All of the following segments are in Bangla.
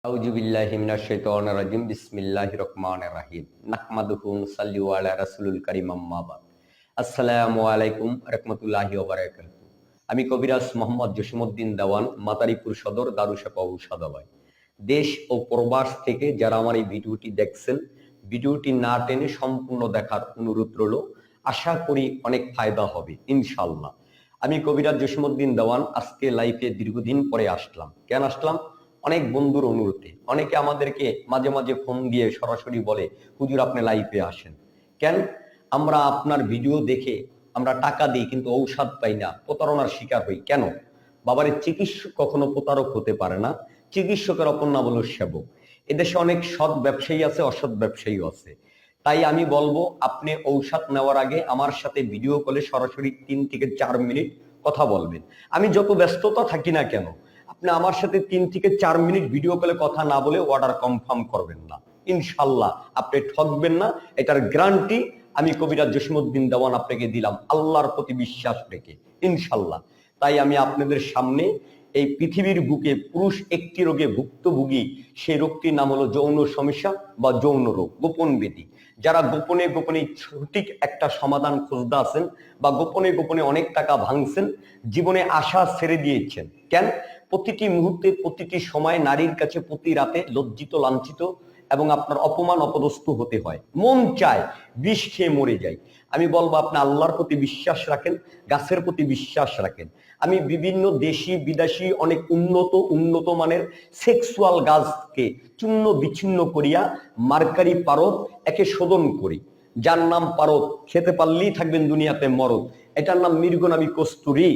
আউযু বিল্লাহি মিনাশ শাইতানির রাজিম বিসমিল্লাহির রহমানির রহিম নাহমাদুহু ওয়া নুসাল্লি আলা রাসূলিল কারীম আম্মা বাদ। আসসালামু আলাইকুম রাহমাতুল্লাহি ওয়া বারাকাতুহু। আমি কবিরাজ মোহাম্মদ জসিমউদ্দিন দেওয়ান, মাদারীপুর সদর দারুশাফা ঔষধালয়। দেশ ও প্রবাস থেকে যারা আমার এই ভিডিওটি দেখছেন, ভিডিওটি না টেনে সম্পূর্ণ দেখার অনুরোধ রইল। আশা করি অনেক ফায়দা হবে ইনশাআল্লাহ। আমি কবিরাজ জসিমউদ্দিন দেওয়ান আজকে লাইভে দীর্ঘদিন পরে আসলাম। কেন আসলাম? অনেক বন্ধুর অনুরোধে। অনেকে আমাদেরকে মাঝে মাঝে ফোন দিয়ে সরাসরি বলে, হুজুর আপনি লাইভে আসেন কেন? আমরা আপনার ভিডিও দেখে আমরা টাকা দিই কিন্তু ঔষধ পাই না, প্রতারণার শিকার হই কেন? বাবারে, চিকিৎসক কখনো প্রতারক হতে পারে না। চিকিৎসকের অপর নাম হলো সেবক। এদেশে অনেক সৎ ব্যবসায়ী আছে, অসৎ ব্যবসায়ী আছে। তাই আমি বলবো, আপনি ঔষধ নেওয়ার আগে আমার সাথে ভিডিও কলে সরাসরি 3 থেকে 4 মিনিট কথা বলবেন। আমি যত ব্যস্ততা থাকি না কেন, আপনি আমার সাথে 3 থেকে 4 মিনিট ভিডিও কলে কথা না বলে অর্ডার কনফার্ম করবেন না। ইনশাল্লাহ আপনি ঠকবেন না, এটার গ্যারান্টি আমি কবিরাজ জসিমউদ্দিন দেওয়ান আপনাকে দিলাম, আল্লাহর প্রতি বিশ্বাস রেখে ইনশাল্লাহ। তাই আমি আপনাদের সামনে এই পৃথিবীর বুকে পুরুষ একটি রোগে ভুক্তভোগী, সেই রোগটির নাম হলো যৌন সমস্যা বা যৌন রোগ, গোপন ব্যাধি। যারা গোপনে গোপনে সঠিক একটা সমাধান খুঁজতে আছেন বা গোপনে গোপনে অনেক টাকা ভাঙছেন, জীবনে আশা ছেড়ে দিয়েছেন কেন? প্রতিটি মুহূর্তে প্রতিটি সময় নারীর কাছে প্রতি রাতে লজ্জিত, লাঞ্ছিত এবং আপনার অপমান অপদস্থ হতে হয়। মন চায় বিষ খেয়ে মরে যায়। আমি বলবো, আপনি আল্লাহর প্রতি বিশ্বাস রাখেন, গাছের প্রতি বিশ্বাস রাখেন। আমি বিভিন্ন দেশি বিদেশি অনেক উন্নত মানের সেক্সুয়াল গাছকে চূর্ণ বিচ্ছিন্ন করিয়া মার্কারি পারদ একে শোধন করি, যার নাম পারদ। খেতে পারলেই থাকবেন দুনিয়াতে মরদ। এটার নাম মৃগনাভি কস্তুরী।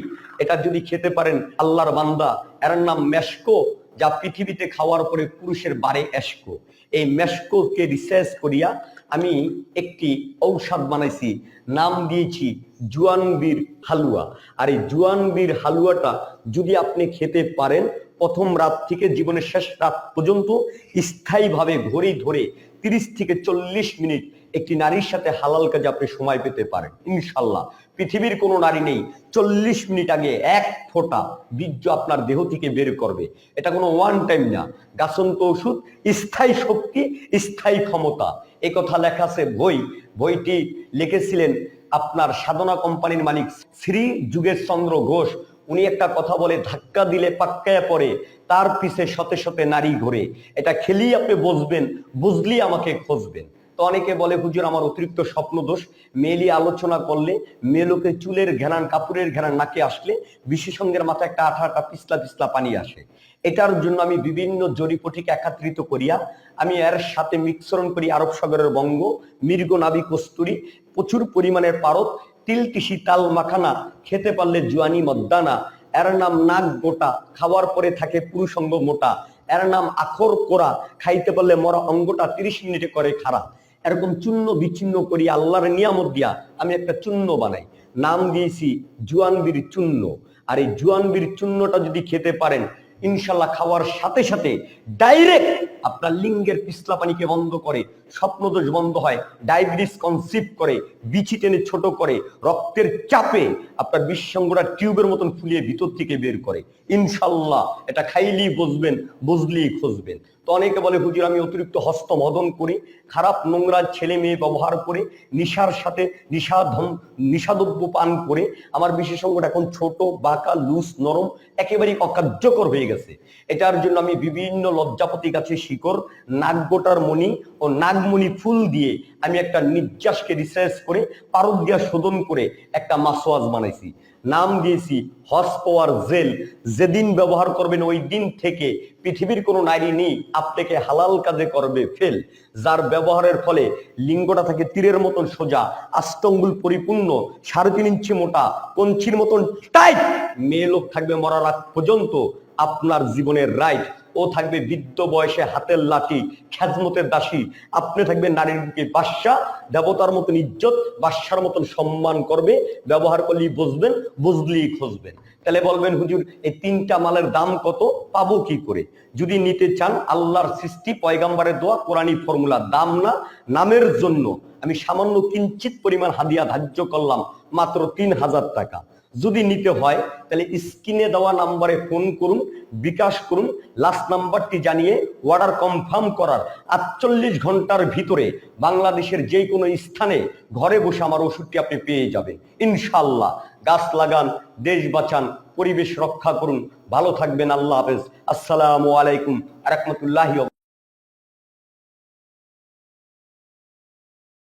এটা যদি খেতে পারেন আল্লাহর বান্দা। এর নাম মেশকো, যা পৃথিবীতে খাওয়ার পরে পুরুষের বারে এসকো। এই মেশকোকে রিসার্চ করিয়া আমি একটি ঔষধ বানাইছি, নাম দিয়েছি জুয়ানবীর হালুয়া। আর এই জুয়ানবীর হালুয়াটা যদি আপনি খেতে পারেন, প্রথম রাত থেকে জীবনের শেষ রাত পর্যন্ত স্থায়ীভাবে ঘড়ি ধরে 30 থেকে 40 মিনিট একটি নারীর সাথে হালাল কাজে আপনি সময় পেতে পারেন ইনশাল্লাহ। পৃথিবীর কোনো নারী নেই 40 মিনিট আগে 1 ফোঁটা বীর্য আপনার দেহ থেকে বের করবে। এটা কোনো ওয়ান টাইম না, গাছন্ত ওষুধ, স্থায়ী শক্তি, স্থায়ী ক্ষমতা। এই কথা লেখা আছে বইটি লিখেছিলেন আপনার সাধনা কোম্পানির মালিক শ্রী যুগেশ চন্দ্র ঘোষ। উনি একটা কথা বলে, ধাক্কা দিলে পাক্কায় পড়ে, তার পিছে শতে শতে নারী ঘোরে। এটা খেলেই আপনি বুঝবেন, বুঝলেই আমাকে খুঁজবেন। তো অনেকে বলে, হুজুর আমার অতিরিক্ত স্বপ্ন দোষ, মেয়েলি আলোচনা করলে মেয়েলোকে চুলের ঘেরান, কাপড়ের ঘেরান নাকে আসলে বিশেষজ্ঞের মাথায় একটা আঠা পিছলা পিছলা পানি আসে। এটার জন্য আমি বিভিন্ন জড়িপটিকে একত্রিত করিয়া আমি এর সাথে মিশ্রণ করি আরব সাগরের বঙ্গ, মৃগনাভি কস্তুরী, প্রচুর পরিমাণের পারদ, তিল তিসি তাল মাখানা, খেতে পারলে জুয়ানি মদ্দানা। এর নাম নাক গোটা, খাওয়ার পরে থাকে পুরুষঙ্গ মোটা। এর নাম আখর কোরা, খাইতে পারলে মরা অঙ্গটা 30 মিনিটে করে খারাপ। এরকম চূর্ণ বিচ্ছিন্ন করি আল্লাহর নিয়ামত দিয়া আমি একটা চূর্ণ বানাই, নাম দিয়েছি জুয়ানবীর চূর্ণ। আর এই জুয়ানবীর চূর্ণটা যদি খেতে পারেন, ইনশাল্লাহ খাওয়ার সাথে সাথে ডাইরেক্ট আপনার লিঙ্গের পিছলা পানিকে বন্ধ করে, স্বপ্নদোষ বন্ধ হয়, ডায়াবেটিস কনসিভ করে, বিচি টেনে ছোট করে, রক্তের চাপে আপনার বিশ্বঙ্গটা টিউবের মতন ফুলিয়ে ভিতর থেকে বের করে। ইনশাল্লাহ এটা খাইলেই বুঝবেন, বুঝলেই খুঁজবেন। তো অনেকে বলে, হুজুর আমি অতিরিক্ত হস্তমদন করি, খারাপ নোংরা ছেলে মেয়ে ব্যবহার করে, নিশার সাথে নিশাদ্রব্য পান করে আমার বিশেষজ্ঞটা এখন ছোট, বাঁকা, লুজ, নরম, একেবারেই অকার্যকর হয়ে গেছে। এটার জন্য আমি বিভিন্ন লজ্জাপতি গাছের শিকড়, নাগগোটার মণি ও নাগমণি ফুল দিয়ে আমি একটা নির্যাসকে রিসার্চ করে পারদ দিয়া শোধন করে একটা মাসওয়াজ বানাইছি, নাম দিয়েছি হর্স পাওয়ার জেল। যেদিন ব্যবহার করবেন ওই দিন থেকে পৃথিবীর কোনো নারী নেই আপনাকে হালাল কাজে করবে ফেল। যার ব্যবহারের ফলে লিঙ্গটা থাকে তীরের মতন সোজা, আষ্টঙ্গুল পরিপূর্ণ, 3.5 ইঞ্চি মোটা, কঞ্চির মতন টাইট। মেয়ে লোক থাকবে মরার আগ পর্যন্ত আপনার জীবনের রাইট। ও থাকবে বৃদ্ধ বয়সে হাতের লাঠি, খেজমতের দাসী। আপনি থাকবেন নারীর বুকে বাদশা, দেবতার মতন ইজ্জত, বাদশার মতন সম্মান করবে। ব্যবহার করলেই বুঝবেন, বুঝলেই খুঁজবেন। তাহলে বলবেন, হুজুর এই 3টা মালের দাম কত, পাবো কি করে? যদি নিতে চান, আল্লাহর সৃষ্টি, পয়গাম্বারের দোয়া, কোরআনী ফর্মুলা, দাম না, নামের জন্য আমি সামান্য কিঞ্চিত পরিমাণ হাদিয়া ধার্য করলাম, মাত্র 3000 টাকা। যদি নিতে হয় তাহলে স্ক্রিনে দেওয়া নাম্বারে ফোন করুন, বিকাশ করুন, লাস্ট নাম্বারটি জানিয়ে অর্ডার কনফার্ম করার 48 ঘন্টার ভিতরে বাংলাদেশের যে কোনো স্থানে ঘরে বসে আমার ওষুধটি আপনি পেয়ে যাবেন ইনশাআল্লাহ। গাছ লাগান, দেশ বাঁচান, পরিবেশ রক্ষা করুন। ভালো থাকবেন। আল্লাহ হাফেজ। আসসালামু আলাইকুম ওয়া রাহমাতুল্লাহি